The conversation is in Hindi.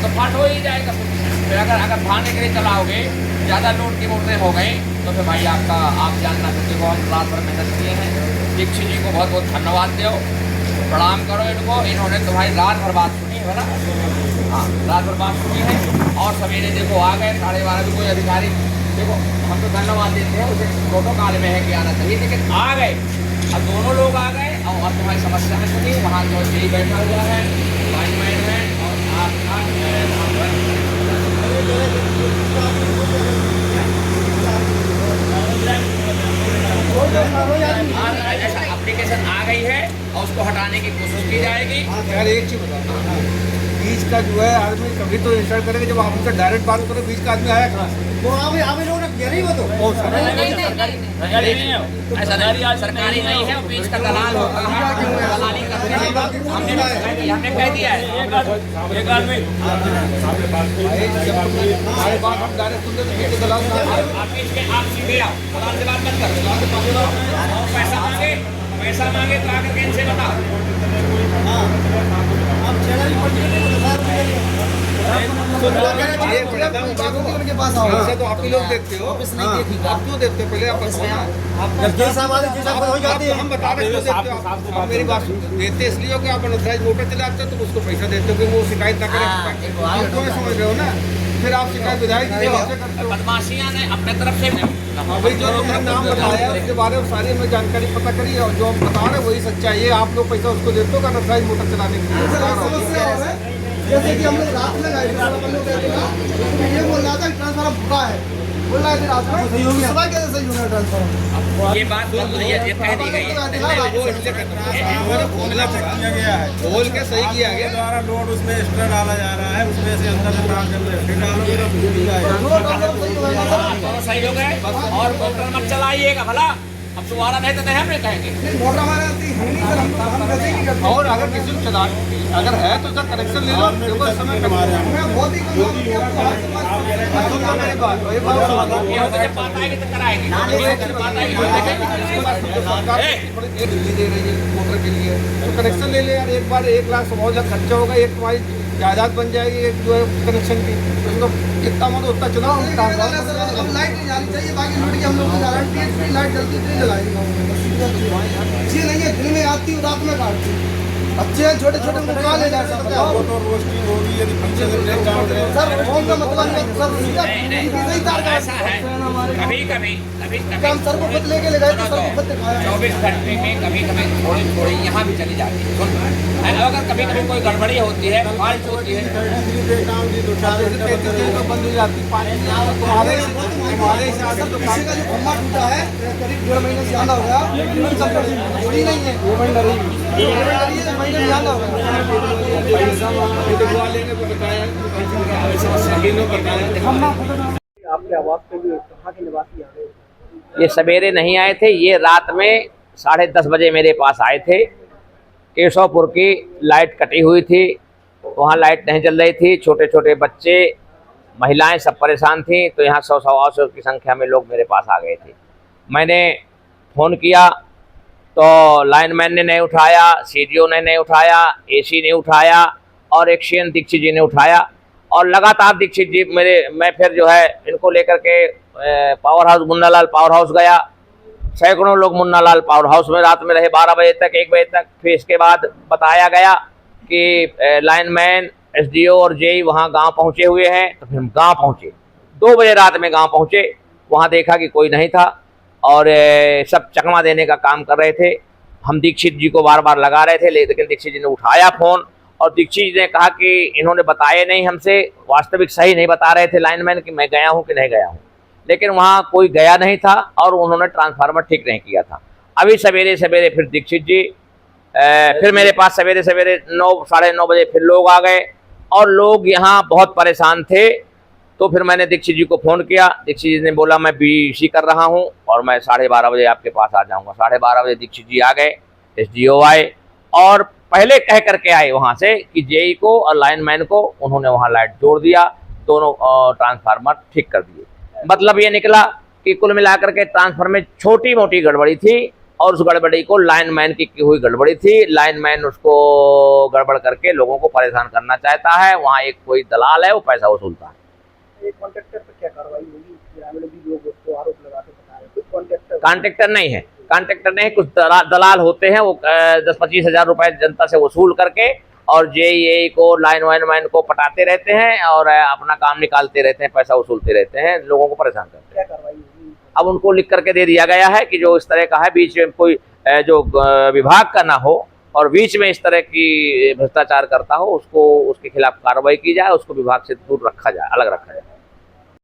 तो फट हो ही जाएगा। फिर अगर भागने के लिए चलाओगे, ज़्यादा लोड की मोटरें हो गई तो फिर भाई आपका आप जानना तो देखो हम रात भर मेहनत किए हैं। दीक्षित जी को बहुत बहुत धन्यवाद दो, प्रणाम करो इनको, इन्होंने तो भाई रात भर बात सुनी है ना। हाँ, रात भर बात सुनी है और सवेरे देखो आ गए 12:30 भी कोई अधिकारी, देखो हम तो धन्यवाद देते हैं, उसे प्रोटोकॉल में है कि आना चाहिए, लेकिन आ गए। अब दोनों लोग आ गए और अब तुम्हारी समस्या में सुनी, वहाँ जो यही बैठा हुआ है, लाइनमैन है और आपका ऐसा एप्लीकेशन आ गई है और उसको हटाने की कोशिश की जाएगी। यार एक चीज बताओ, बीच का जो है आदमी कभी तो इंसल्ट करेंगे, जब आप उनसे डायरेक्ट बात करो बीच का आदमी आया कहाँ से? वो आप लोगों ने किया नहीं, वो तो ऐसा नहीं, सरकारी नहीं है, बीच का दलाल होता है, दलाली करते हैं। हमने कह दिया है एक आदमी हमारे बात हम डायरेक्ट सुनते तो बीच के दलाल आप सीधे आओ, दलाल से बात मत करो। पैसा मांगे तो आकर के इनसे बताओ। उनके पास आओ, तो आप ही लोग देखते हो, आप क्यों देखते हो? पहले आप हम बता रहे क्यों देखते हो? आप मेरी बात देते इसलिए हो कि आप अनऑथराइज्ड मोटर चलाते हो तो उसको पैसा देते हो कि वो शिकायत ना करे, आप क्यों समझ रहे हो ना? फिर आप शिकायत विधायक बदमाशियां ने अपने तरफ से अभी जो हमने नाम बताया उसके बारे में सारी हमें जानकारी पता करी और जो हम बता रहे हैं वही सच्चाई है। आप लोग पैसा उसको देते हो अनऑथराइज्ड मोटर चलाने के लिए। जैसे कि हम लोग रात में गए थे, ये बोल रहा था कि ट्रांसफार्मर फूटा है, बोल रहा है रात में सही हो गया, सुबह कैसे सही होगा ट्रांसफार्मर? ये बात ये कह दी गई है, बोल के सही किया गया। द्वारा लोड उसमें एक्स्ट्रा डाला जा रहा है, उसमें से अंदर से तार चल रहे हैं, डालोगे तो फूट ही जाएगा। दोनों सही हो गए और मोटर मत चलाइएगा भला। अब दोबारा नहीं तो नहीं हम नहीं कहेंगे। मोटर हमारे आती है नहीं सर, हम कैसे नहीं करते? और अगर किसी को चला अगर है तो सर कनेक्शन ले लो, देखो इस समय मैं बहुत ही कम मेरी बात वही बात ये मुझे बात आएगी तो कराएंगे, बात आएगी तो देखेंगे। सरकार दिल्ली दे रही है मोटर के लिए, तो कनेक्शन ले ले यार। एक बार 1 लाख 100 लाख खर्चा होगा, एक तुम्हारी जायदाद बन जाएगी एक जो है कनेक्शन की, उसको कितना मतलब उतना चलाओ। हम लाइट नहीं जानी चाहिए, बाकी लोड की हम लोग की गारंटी है, इतनी लाइट जल्दी इतनी जलाएंगे। अच्छी नहीं है, दिन में आती है रात में काटती है। अच्छे हैं छोटे छोटे मुर्गा ले जा सकते हो वो तो रोस्टिंग होगी यदि पीछे से ब्रेक काट रहे हैं। सर, फोन का मतलब है सर, सही तार का ऐसा है कभी कभी हम सर को खुद लेके ले गए तो सर को खुद दिखाया। 24 घंटे में कभी कभी थोड़ी थोड़ी यहाँ भी चली जाती है। अगर कभी कभी कोई गड़बड़ी होती है, फॉल्ट होती है, बंद हो जाती पानी तुम्हारे से आकर तो किसी का जो खम्भा टूटा है करीब 1.5 महीने से ज़्यादा हो गया, सब थोड़ी नहीं है, महीने में ज़्यादा हो गया। आपके आवाज़ पे भी कहाँ के निवासी आ गए? ये सवेरे नहीं आए थे, ये रात में 10:30 बजे मेरे पास आए थे। केशवपुर की लाइट कटी हुई थी, वहाँ लाइट नहीं चल रही थी, छोटे छोटे बच्चे महिलाएं सब परेशान थी, तो यहाँ 100-125 की संख्या में लोग मेरे पास आ गए थे। मैंने फ़ोन किया तो लाइनमैन ने नहीं उठाया, सीडीओ ने नहीं उठाया, एसी ने उठाया और एक्शियन दीक्षित जी ने उठाया। और लगातार दीक्षित जी मैं फिर जो है इनको लेकर के power house Munnalal power house गया। सैकड़ों लोग मुन्नालाल पावर हाउस में रात में रहे 12 बजे तक, 1 बजे तक। फिर इसके बाद बताया गया कि लाइनमैन, एसडीओ और जेई वहाँ गांव पहुँचे हुए हैं। तो फिर हम गाँव पहुँचे, 2 बजे रात में गाँव पहुँचे। वहाँ देखा कि कोई नहीं था और सब चकमा देने का काम कर रहे थे। हम दीक्षित जी को बार बार लगा रहे थे, लेकिन दीक्षित जी ने उठाया फ़ोन और दीक्षित जी ने कहा कि इन्होंने बताए नहीं हमसे, वास्तविक सही नहीं बता रहे थे लाइनमैन कि मैं गया हूँ कि नहीं गया हूँ। लेकिन वहाँ कोई गया नहीं था और उन्होंने ट्रांसफार्मर ठीक नहीं किया था। अभी सवेरे सवेरे फिर दीक्षित जी फिर मेरे पास सवेरे सवेरे 9 साढ़े 9 बजे फिर लोग आ गए और लोग यहाँ बहुत परेशान थे। तो फिर मैंने दीक्षित जी को फ़ोन किया, दीक्षित जी ने बोला मैं बीसी कर रहा हूँ और मैं 12:30 बजे आपके पास आ जाऊँगा। 12:30 बजे दीक्षित जी आ गए, एसडीओ आए और पहले कह करके आए वहाँ से कि जेई को और लाइनमैन को उन्होंने वहाँ लाइट जोड़ दिया, दोनों ट्रांसफार्मर ठीक कर दिए। मतलब ये निकला कि कुल मिलाकर के ट्रांसफार्मर में छोटी मोटी गड़बड़ी थी और उस गड़बड़ी को लाइनमैन की हुई गड़बड़ी थी। लाइनमैन उसको गड़बड़ करके लोगों को परेशान करना चाहता है। वहाँ एक कोई दलाल है, वो पैसा वसूलता है। एक कॉन्ट्रैक्टर पर क्या कार्रवाई होगी? ग्रामीण भी लोग उसको आरोप लगाते बता रहे हैं, कुछ कॉन्ट्रैक्टर कॉन्ट्रैक्टर नहीं है, कॉन्ट्रैक्टर नहीं, कुछ दलाल होते हैं। वो 10-25 हज़ार रुपए जनता से वसूल करके और जेईई को लाइनमैन को पटाते रहते हैं और अपना काम निकालते रहते हैं, पैसा वसूलते रहते हैं, लोगों को परेशान करते हैं। क्या कार्रवाई होगी? अब उनको लिख करके दे दिया गया है कि जो इस तरह का है, बीच में कोई जो विभाग का ना हो और बीच में इस तरह की भ्रष्टाचार करता हो, उसको उसके खिलाफ कार्रवाई की जाए, उसको विभाग से दूर रखा जाए, अलग रखा जाए।